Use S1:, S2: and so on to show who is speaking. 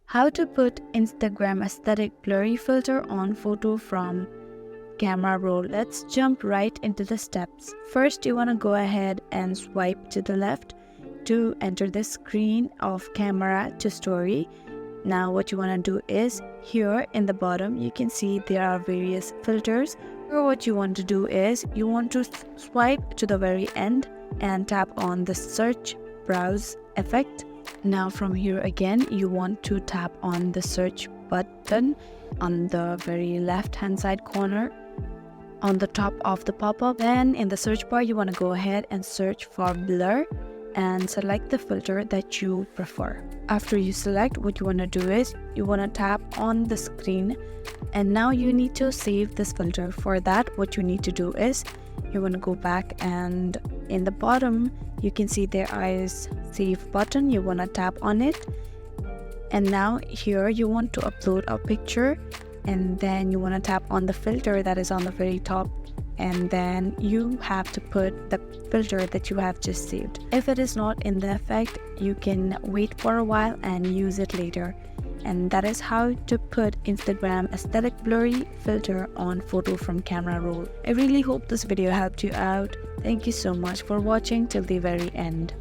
S1: How to put Instagram aesthetic blurry filter on photo from camera roll. Let's jump right into the steps. First, you want to go ahead and swipe to the left to enter the screen of camera to story. Now what you want to do is, here in the bottom you can see there are various filters. Or what you want to do is, you want to swipe to the very end and tap on the search browse effect. Now from here again, you want to tap on the search button on the very left hand side corner on the top of the pop-up. Then in the search bar, you want to go ahead and search for blur and select the filter that you prefer. After you select, what you want to do is, you want to tap on the screen, and now you need to save this filter. For that, what you need to do is, you want to go back, and in the bottom you can see there is save button. You want to tap on it, and now here you want to upload a picture, and then you want to tap on the filter that is on the very top, and then you have to put the filter that you have just saved. If it is not in the effect, you can wait for a while and use it later. And that is how to put Instagram aesthetic blurry filter on photo from camera roll. I really hope this video helped you out. Thank you so much for watching till the very end.